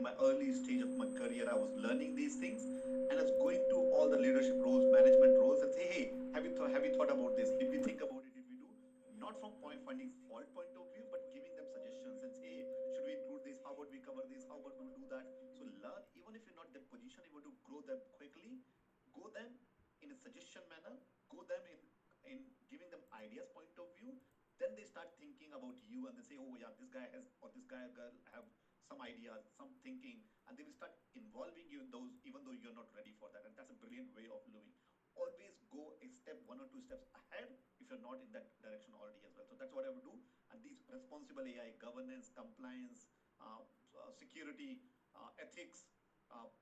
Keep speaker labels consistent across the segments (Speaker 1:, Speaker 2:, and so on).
Speaker 1: my early stage of my career, I was learning these things, and I was going to all the leadership roles, management roles, and say, hey, have you thought about this? Did we think about it? Did we do? Not from finding fault point of view, but giving them suggestions and say, hey, should we include this? How about we cover this? How about we do that? So learn, even if you're not that position, able to grow them quickly, go them in a suggestion manner, go them in giving them ideas point of view. Then they start thinking about you and they say, oh yeah, this guy has or this guy or girl have some ideas, some thinking, and they will start involving you in those, even though you're not ready for that. And that's a brilliant way of living. Always go a step, one or two steps ahead if you're not in that direction already as well. So that's what I would do. And these responsible AI, governance, compliance, security, ethics,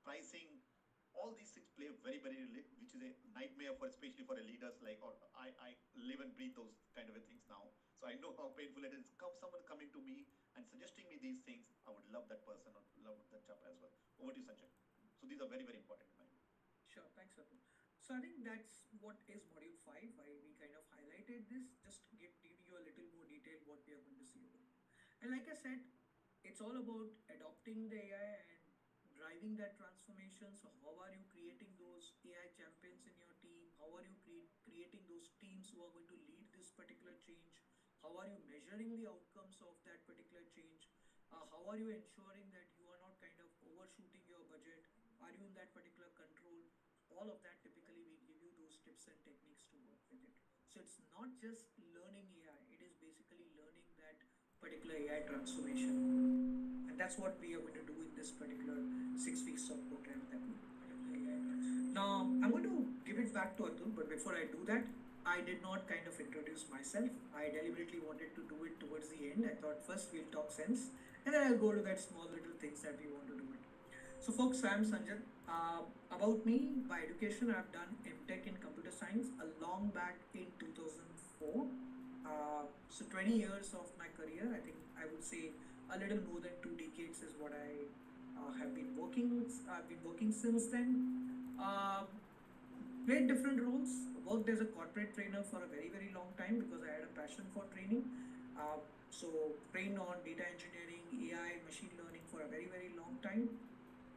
Speaker 1: pricing, all these things play very, very, which is a nightmare for, especially for a leaders like, or I live and breathe those kind of things now. So I know how painful it is. Someone coming to me and suggesting me these things, I would love that person or love that chapter as well. Over to you, Sanjay. So these are very, very important in my view.
Speaker 2: Sure, thanks, Atul. So I think that's what is module 5, why we kind of highlighted this, just to give you a little more detail what we are going to see over here. And like I said, it's all about adopting the AI and driving that transformation. So how are you creating those AI champions in your team? How are you creating those teams who are going to lead this particular change? How are you measuring the outcomes of that particular change? How are you ensuring that you are not kind of overshooting your budget? Are you in that particular control? All of that, typically we give you those tips and techniques to work with it. So it's not just learning AI, it is basically learning that particular AI transformation. And that's what we are going to do in this particular 6 weeks of program that we now I'm going to give it back to Atul, but before I do that, I did not kind of introduce myself. I deliberately wanted to do it towards the end. I thought first we'll talk sense, and then I'll go to that small little things that we want to do it. So folks, I'm Sanjay. About me, by education, I've done MTech in computer science a long back in 2004. So 20 years of my career, I think I would say a little more than 2 decades is what I have been working. I've been working since then. Played different roles. Worked as a corporate trainer for a very, very long time because I had a passion for training. So trained on data engineering, AI, machine learning for a very, very long time.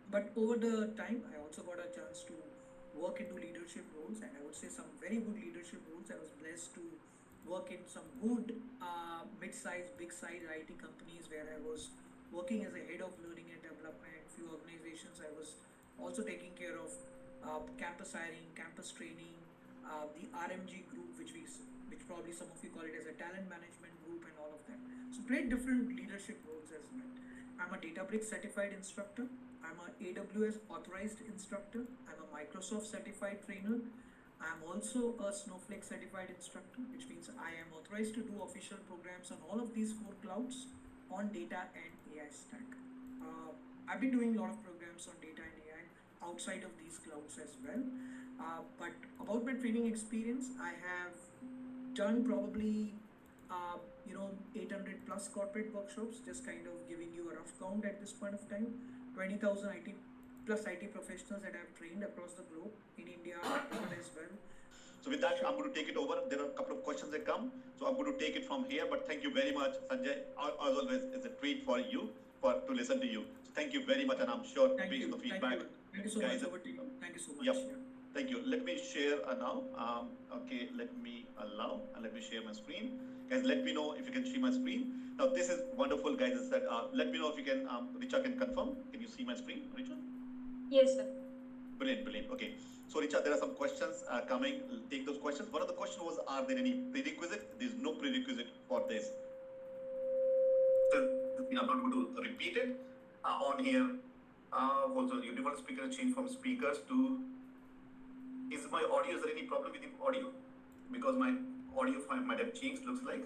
Speaker 2: But over the time, I also got a chance to work into leadership roles, and I would say some very good leadership roles. I was blessed to work in some good mid-size, big-size IT companies where I was working as a head of learning and development. Few organizations I was also taking care of campus hiring, campus training, the RMG group, which probably some of you call it as a talent management group, and all of that. So played different leadership roles as well. I'm a Databricks certified instructor. I'm a AWS authorized instructor. I'm a Microsoft certified trainer. I'm also a Snowflake certified instructor, which means I am authorized to do official programs on all of these 4 clouds on data and AI stack. I've been doing a lot of programs on data and AI outside of these clouds as well. But about my training experience, I have done probably 800 plus corporate workshops, just kind of giving you a rough count at this point of time. 20,000 IT professionals that I have trained across the globe, in India as well.
Speaker 1: So with that, I'm going to take it over. There are a couple of questions that come, so I'm going to take it from here. But thank you very much, Sanjay. As always, it's a treat for you to listen to you. So thank you very much, and I'm sure based on the feedback,
Speaker 2: thank you so much. Over to you. Thank you so much.
Speaker 1: Yep. Yeah. Thank you. Let me share now. Okay, let me allow and let me share my screen. Guys, let me know if you can see my screen. Now, this is wonderful, guys. Let me know if you can, Richa can confirm. Can you see my screen, Richa?
Speaker 3: Yes, sir.
Speaker 1: Brilliant, brilliant. Okay. So, Richa, there are some questions coming. Take those questions. One of the questions was, are there any prerequisite? There's no prerequisite for this. I'm not going to repeat it on here. Also, universal speaker change from speakers to. Is my audio? Is there any problem with the audio? Because my audio file might have changed. Looks like.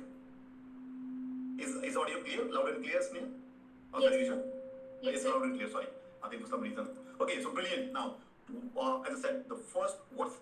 Speaker 1: Is audio clear? Loud and clear, Sneha?
Speaker 3: Yes. Yes.
Speaker 1: It's loud and clear. Sorry, I think for some reason. Okay, so brilliant. Now, as I said, the first what's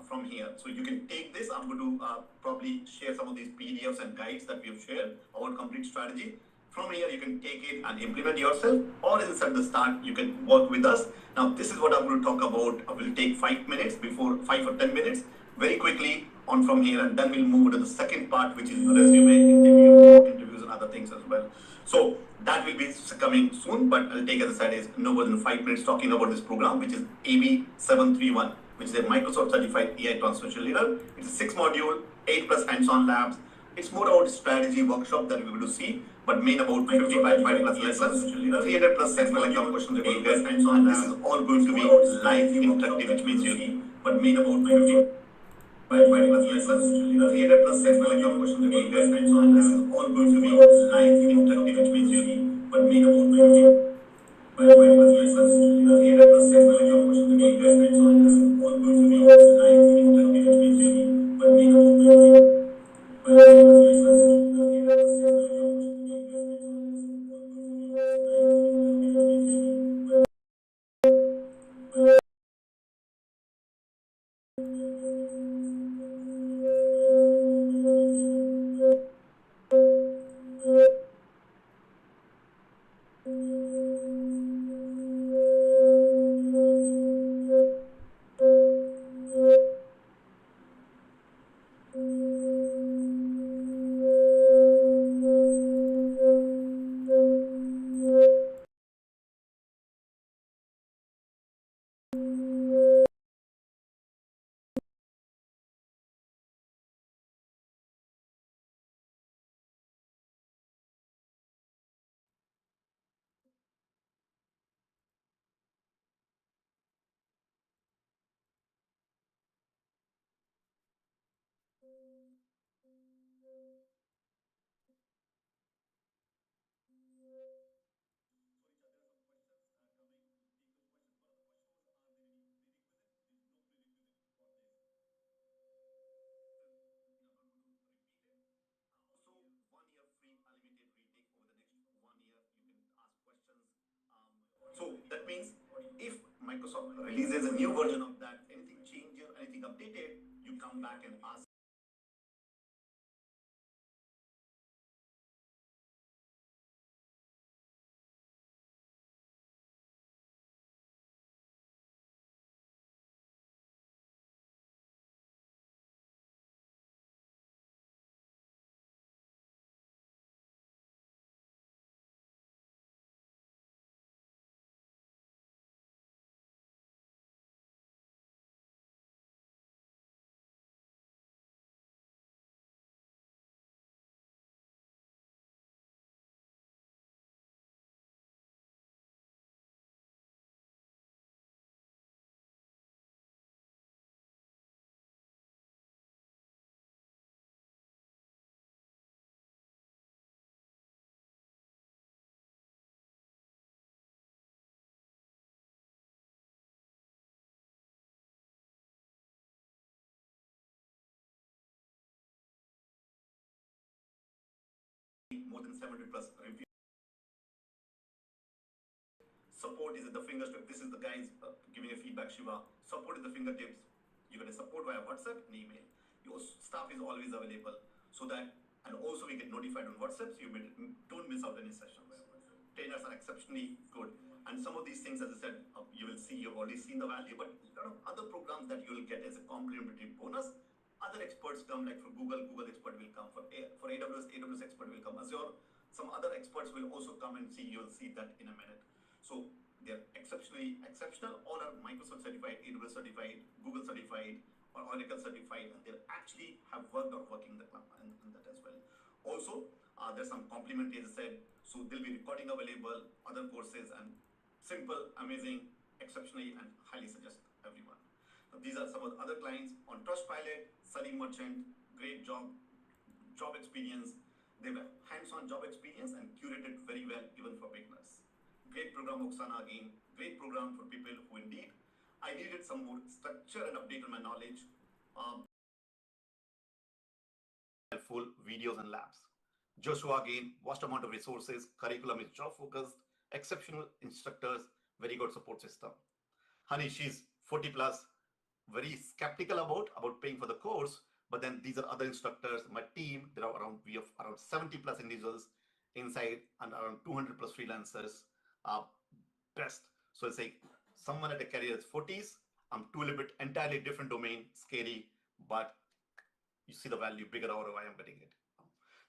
Speaker 1: from here. So you can take this. I'm going to probably share some of these PDFs and guides that we have shared about complete strategy. From here, you can take it and implement yourself, or as I said at the start, you can work with us. Now, this is what I'm going to talk about. I will take 5 minutes, before 5 or 10 minutes, very quickly. on from here, and then we'll move to the second part, which is resume interview, mock interviews, and other things as well. So that will be coming soon, but I'll take as a side is no more than 5 minutes talking about this program, which is AB731, which is a Microsoft certified AI transformation leader. It's a 6 module, 8+ hands-on labs. It's more about strategy workshop that we're going to see, but main about 55 plus lessons, 300 plus technical exam questions you're going to get, and this is all going to be live interactive, which means you'll, but main about 55 plus lessons, 300 plus technical exam questions you're going to get, and this is all going to be live interactive, which means you'll, but main about 55 plus lessons, 300 plus technical exam questions you're going to get, and this is all going to be live interactive, which means you'll, but main about 1 year free unlimited retake over the next 1 year. You can ask questions. So that means if Microsoft releases a new version of that, anything changes, anything updated, you come back and ask. More than 700 plus reviews. Support is at the fingertip. This is the guys giving a feedback, Shiva. Support is the fingertips. You get a support via WhatsApp and email. Your staff is always available so that, and also we get notified on WhatsApp so you don't miss out any sessions. Trainers are exceptionally good. And some of these things, as I said, you will see, you've already seen the value, but a lot of other programs that you will get as a complimentary bonus. Other experts come, like for Google, Google expert will come. For AWS, AWS expert will come. Azure, some other experts will also come and see. You'll see that in a minute. So they're exceptionally exceptional. All are Microsoft certified, AWS certified, Google certified, or Oracle certified, and they actually have worked or working in that as well. Also, there's some complimentary, as I said. So there'll be recording available, other courses, and simple, amazing, exceptionally, and highly suggest everyone. Now, these are some of the other clients on Trustpilot, Salim Merchant, great job experience. They have hands-on job experience and curated very well even for beginners. Great program, Oksana again. Great program for people who indeed I needed some more structure and update on my knowledge. Helpful videos and labs. Joshua again, vast amount of resources, curriculum is job focused, exceptional instructors, very good support system. Honey, she's 40 plus, very skeptical about paying for the course, but then these are other instructors. My team, we have around 70 plus individuals inside and around 200 plus freelancers. Best. So it's like someone at a career's 40s. I'm to a little bit entirely different domain, scary, but you see the value, bigger ROI I'm getting it.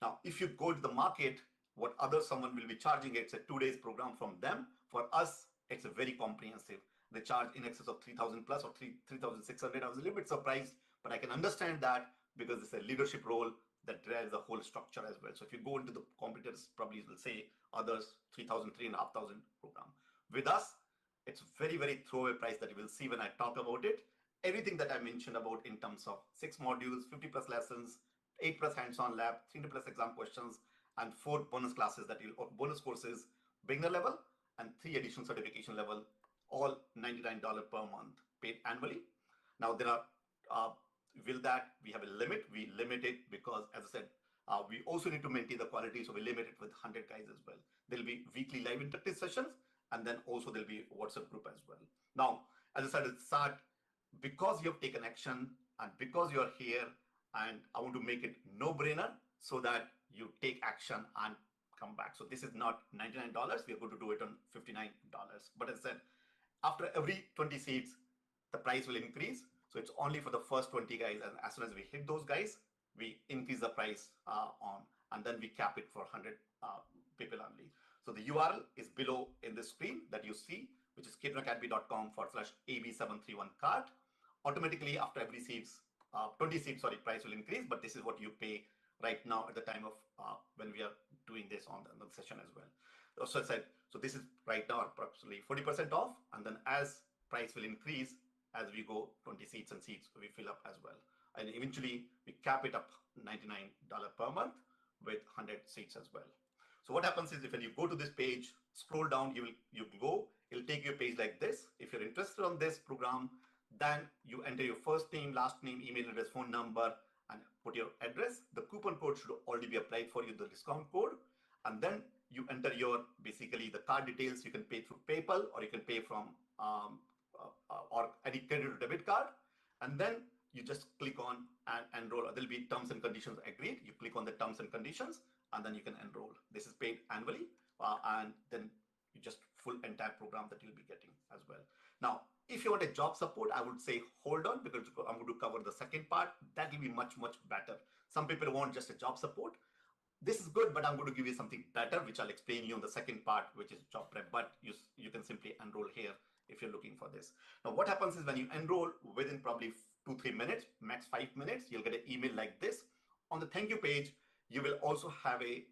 Speaker 1: Now, if you go to the market, what other someone will be charging, it's a 2 days program from them. For us, it's a very comprehensive. They charge in excess of 3,000 plus or 3,600. I was a little bit surprised, but I can understand that because it's a leadership role that drives the whole structure as well. So if you go into the competitors, probably will say others 3,000, 3,500 program. With us, it's very, very throwaway price that you will see when I talk about it. Everything that I mentioned about in terms of 6 modules, 50 plus lessons, 8 plus hands-on lab, 300 plus exam questions, and 4 bonus classes that you or bonus courses, beginner level, and 3 additional certification level, all $99 per month, paid annually. Now there are, will that we have a limit? We limit it because, as I said, we also need to maintain the quality, so we limit it with 100 guys as well. There'll be weekly live interactive sessions, and then also there'll be WhatsApp group as well. Now, as I said, it's start because you have taken action and because you are here, and I want to make it no-brainer so that you take action and come back. So this is not $99. We are going to do it on $59. But as I said, after every 20 seats, the price will increase. So it's only for the first 20 guys. And as soon as we hit those guys, we increase the price on, and then we cap it for 100 people only. So the URL is below in the screen that you see, which is kitronacademy.com/AB731 cart. Automatically after every seats, 20 seats, sorry, price will increase, but this is what you pay right now at the time of when we are doing this on the session as well. So I said, so this is right now approximately 40% off, and then as price will increase as we go 20 seats and seats, we fill up as well. And eventually we cap it up $99 per month with 100 seats as well. So what happens is if when you go to this page, scroll down, you can go, it'll take you a page like this. If you're interested on this program, then you enter your first name, last name, email address, phone number, and put your address. The coupon code should already be applied for you, the discount code. And then you enter your, basically the card details. You can pay through PayPal or you can pay from or any credit or debit card. And then you just click on and enroll. There'll be terms and conditions agreed. You click on the terms and conditions and then you can enroll. This is paid annually. And then you just full entire program that you'll be getting as well. Now, if you want a job support, I would say hold on because I'm going to cover the second part. That will be much, much better. Some people want just a job support. This is good, but I'm going to give you something better, which I'll explain you in the second part, which is job prep. But you can simply enroll here if you're looking for this. Now, what happens is when you enroll within probably 2-3 minutes, max 5 minutes, you'll get an email like this. On the thank you page, you will also have a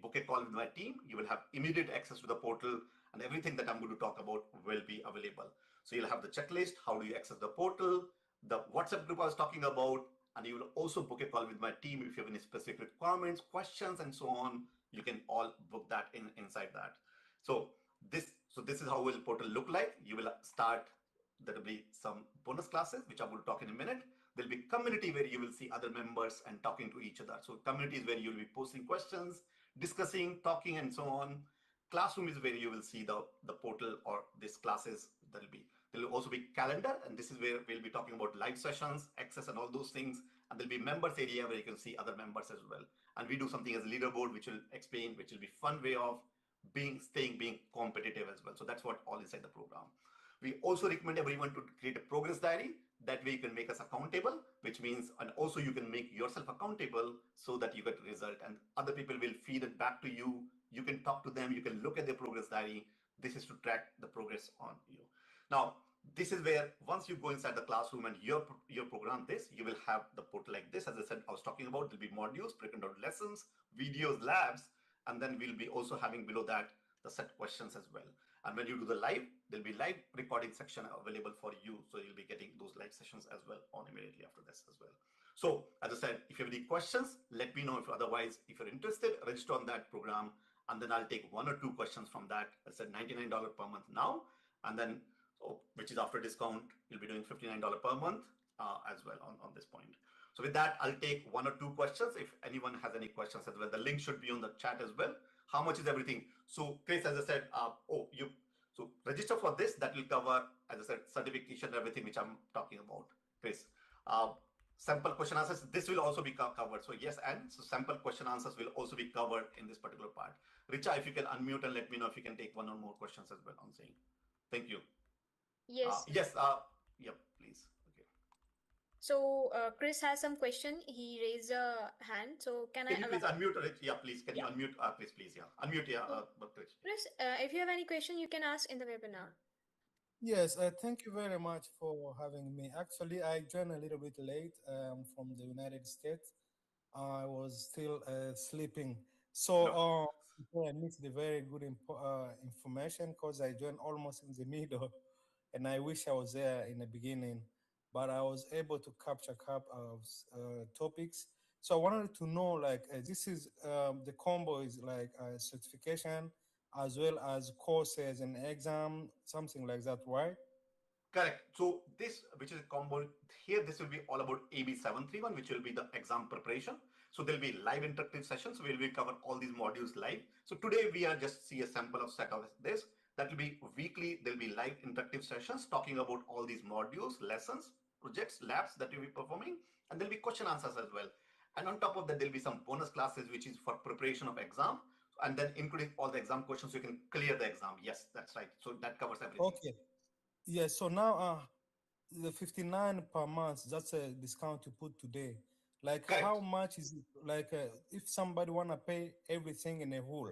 Speaker 1: book a call with my team. You will have immediate access to the portal, and everything that I'm going to talk about will be available. So you'll have the checklist, how do you access the portal, the WhatsApp group I was talking about, and you will also book a call with my team if you have any specific requirements, questions, and so on. You can all book that inside that. So this is how will portal look like. You will start, there will be some bonus classes, which I will talk in a minute. There'll be community where you will see other members and talking to each other. So community is where you'll be posting questions, discussing, talking, and so on. Classroom is where you will see the portal or these classes. There will also be calendar, and this is where we'll be talking about live sessions, access, and all those things. And there'll be members area where you can see other members as well. And we do something as a leaderboard, which will explain, which will be fun way of being competitive as well. So that's what all inside the program. We also recommend everyone to create a progress diary. That way you can make us accountable, which means, and also you can make yourself accountable so that you get a result and other people will feed it back to you. You can talk to them, you can look at their progress diary. This is to track the progress on you. Now, this is where once you go inside the classroom and your program this, you will have the portal like this. As I said, I was talking about, there'll be modules, pre-recorded lessons, videos, labs, and then we'll be also having below that the set questions as well. And when you do the live, there'll be live recording section available for you. So you'll be getting those live sessions as well on immediately after this as well. So as I said, if you have any questions, let me know. If otherwise, if you're interested, register on that program. And then I'll take 1 or 2 questions from that. I said $99 per month now. And then, which is after discount, you'll be doing $59 per month as well on this point. So with that, I'll take 1 or 2 questions. If anyone has any questions as well, the link should be on the chat as well. How much is everything? So Chris, as I said, so register for this. That will cover, as I said, certification, everything which I'm talking about. Chris, sample question answers. This will also be covered. So yes, and so sample question answers will also be covered in this particular part. Richa, if you can unmute and let me know if you can take 1 or more questions as well on saying. Thank you.
Speaker 3: Yes.
Speaker 1: Yes. Yep. Please. Okay.
Speaker 4: So Chris has some question. He raised a hand. So can I
Speaker 1: Can you
Speaker 4: allow?
Speaker 1: please unmute it? Yeah, please. Can you
Speaker 4: Yeah.
Speaker 1: unmute? Please. Yeah, unmute. Yeah,
Speaker 4: So,
Speaker 1: Chris.
Speaker 4: Chris, if you have any question, you can ask in the webinar.
Speaker 5: Yes, thank you very much for having me. Actually, I joined a little bit late from the United States. I was still sleeping. So
Speaker 1: No.
Speaker 5: I missed the very good information because I joined almost in the middle, and I wish I was there in the beginning, but I was able to capture a couple of topics. So I wanted to know, like, this is the combo is like a certification as well as courses and exam, something like that, right?
Speaker 1: Correct. So this, which is a combo here, this will be all about AB731, which will be the exam preparation. So there'll be live interactive sessions where we cover all these modules live. So today we are just see a sample of set of this. That will be weekly. There'll be live interactive sessions talking about all these modules, lessons, projects, labs that we'll be performing, and there'll be question answers as well. And on top of that, there'll be some bonus classes, which is for preparation of exam, and then including all the exam questions, so you can clear the exam. Yes, that's right. So that covers everything.
Speaker 5: Okay. Yeah, so now the 59 per month, that's a discount you put today. Like how
Speaker 1: Correct.
Speaker 5: much is it? Like if somebody wanna pay everything in a whole,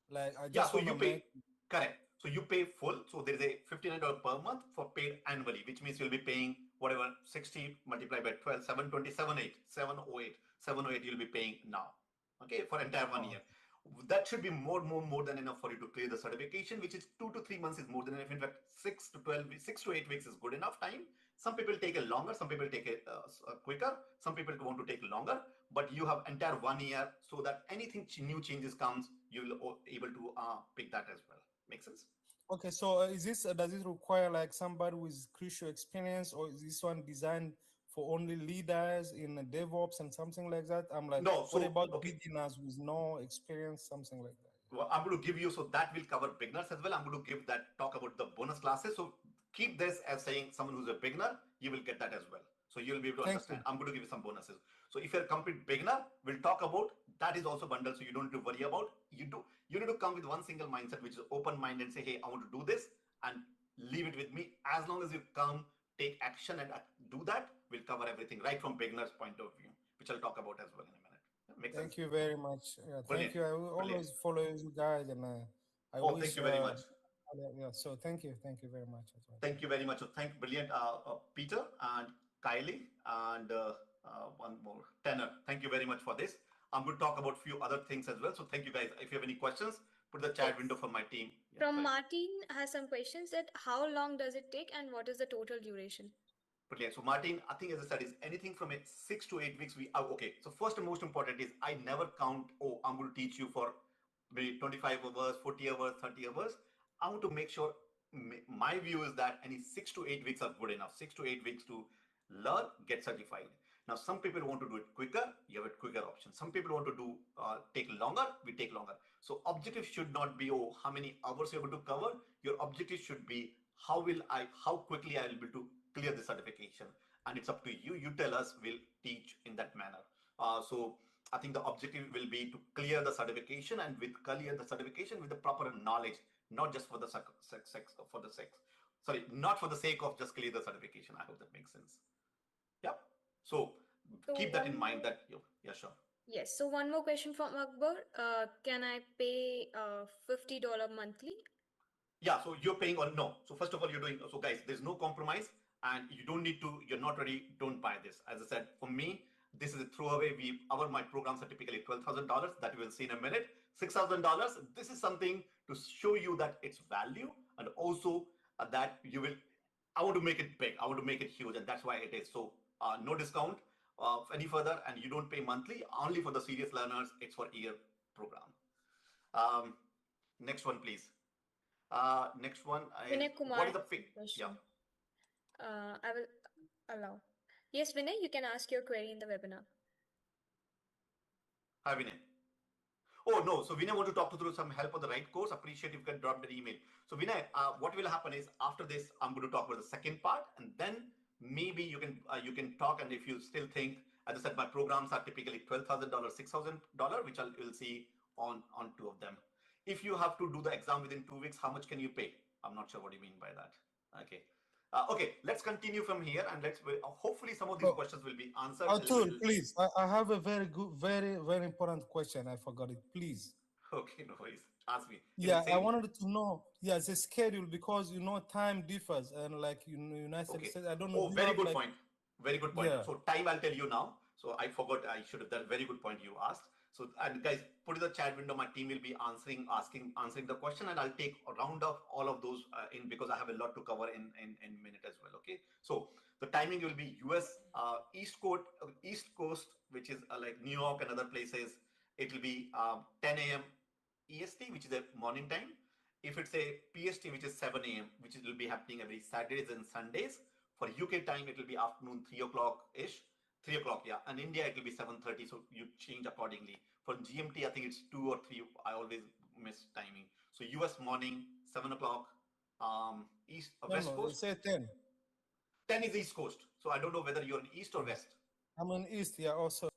Speaker 5: like I
Speaker 1: Yeah,
Speaker 5: just
Speaker 1: so
Speaker 5: wanna
Speaker 1: you
Speaker 5: make.
Speaker 1: pay, correct. So you pay full. So there is a $59 per month for paid annually, which means you'll be paying whatever 60 multiplied by 12, 708, 708 you'll be paying now. Okay, for entire 1 year. That should be more than enough for you to clear the certification, which is 2 to 3 months is more than enough. In fact, 6 to 12, 6 to 8 weeks is good enough time. Some people take a longer, some people take it quicker, some people want to take longer, but you have entire 1 year so that anything new changes comes, you'll able to pick that as well. Make sense?
Speaker 5: Okay, so is this does it require like somebody with crucial experience, or is this one designed for only leaders in DevOps and something like that? I'm like,
Speaker 1: No,
Speaker 5: what
Speaker 1: so
Speaker 5: about
Speaker 1: okay.
Speaker 5: beginners with no experience, something like that?
Speaker 1: Well, I'm going to give you, so that will cover beginners as well. I'm going to give that, talk about the bonus classes. So keep this as saying someone who's a beginner, you will get that as well. So you'll be able to
Speaker 5: Thank
Speaker 1: understand.
Speaker 5: you.
Speaker 1: I'm going to give you some bonuses. So if you're a complete beginner, we'll talk about that is also bundled. So you don't need to worry about, you need to come with one single mindset, which is open mind and say, hey, I want to do this and leave it with me. As long as you come, take action and do that, we'll cover everything right from beginner's point of view, which I'll talk about as well in a minute. Make sense?
Speaker 5: Thank you very much. Yeah, thank
Speaker 1: Brilliant.
Speaker 5: you. I will
Speaker 1: Brilliant.
Speaker 5: always follow you guys, and I
Speaker 1: Oh, thank
Speaker 5: wish.
Speaker 1: you very much.
Speaker 5: Yeah. So thank you very much as well.
Speaker 1: Thank you very much. So thank brilliant Peter and Kylie and one more Tanner. Thank you very much for this. I'm going to talk about a few other things as well. So thank you guys. If you have any questions, put the chat window
Speaker 4: Yes.
Speaker 1: for my team. Yeah,
Speaker 4: From
Speaker 1: sorry.
Speaker 4: Martin has some questions that how long does it take and what is the total duration?
Speaker 1: Brilliant. So Martin, I think as I said, is anything from 6 to 8 weeks. Okay. So first and most important is I never count. Oh, I'm going to teach you for maybe 25 hours, 40 hours, 30 hours. I want to make sure. My view is that any 6 to 8 weeks are good enough. 6 to 8 weeks to learn, get certified. Now, some people want to do it quicker. You have a quicker option. Some people want to do take longer. We take longer. So objective should not be how many hours you're going to cover. Your objective should be how quickly I will be able to clear the certification, and it's up to you. You tell us, we'll teach in that manner. So I think the objective will be to clear the certification, and with clear the certification with the proper knowledge, not just for the not for the sake of just clear the certification. I hope that makes sense. Yeah. So
Speaker 4: So
Speaker 1: keep that in
Speaker 4: one
Speaker 1: mind.
Speaker 4: more.
Speaker 1: That yeah, sure.
Speaker 4: Yes. So one more question from Akbar. Can I pay $50 monthly?
Speaker 1: Yeah, so you're paying or no. So first of all, you're doing, so guys, there's no compromise and you don't need to, you're not ready, don't buy this. As I said, for me, this is a throwaway. My programs are typically $12,000 that we will see in a minute. $6,000. This is something to show you that it's value, and also that you will, I want to make it big. I want to make it huge. And that's why it is. So no discount any further, and you don't pay monthly, only for the serious learners. It's for year program. Um, Next one, please. Next one is,
Speaker 4: Vinay Kumar
Speaker 1: what is the
Speaker 4: has
Speaker 1: pick?
Speaker 4: some
Speaker 1: Yeah.
Speaker 4: question. I will allow. Yes, Vinay, you can ask your query in the webinar.
Speaker 1: Hi, Vinay. Oh, no. So Vinay want to talk to through some help on the right course. Appreciate if you can drop the email. So Vinay, what will happen is after this, I'm going to talk about the second part, and then maybe you can talk. And if you still think, as I said, my programs are typically $12,000, $6,000, which you'll see on two of them. If you have to do the exam within 2 weeks, how much can you pay? I'm not sure what you mean by that. Okay. Okay, let's continue from here, and hopefully some of these
Speaker 5: Oh,
Speaker 1: questions will be answered.
Speaker 5: Atul, please. I have a very good, very, very important question. I forgot it. Please.
Speaker 1: Okay, no worries. Ask me. Is
Speaker 5: Yeah,
Speaker 1: it
Speaker 5: I
Speaker 1: same?
Speaker 5: wanted to know. Yeah, the schedule because time differs and like United
Speaker 1: Okay.
Speaker 5: States. I don't know.
Speaker 1: Oh,
Speaker 5: Do you
Speaker 1: very
Speaker 5: have
Speaker 1: good
Speaker 5: like
Speaker 1: point. Very good point.
Speaker 5: yeah?
Speaker 1: So time I'll tell you now. So I forgot. I should have done. Very good point you asked. So and guys, put in the chat window. My team will be answering the question, and I'll take a round of all of those in because I have a lot to cover in minute as well. Okay. So the timing will be U.S. East Coast, which is like New York and other places. It will be 10 a.m. EST, which is a morning time. If it's a PST, which is 7 a.m., which will be happening every Saturdays and Sundays. For UK time, it will be afternoon 3 o'clock ish. 3 o'clock, yeah. And India, it will be 7:30. So you change accordingly. For GMT, I think it's 2 or 3. I always miss timing. So US morning 7 o'clock. East West
Speaker 5: No,
Speaker 1: Coast.
Speaker 5: say 10.
Speaker 1: 10 is East Coast. So I don't know whether you're in East or West.
Speaker 5: I'm in East. Yeah, also.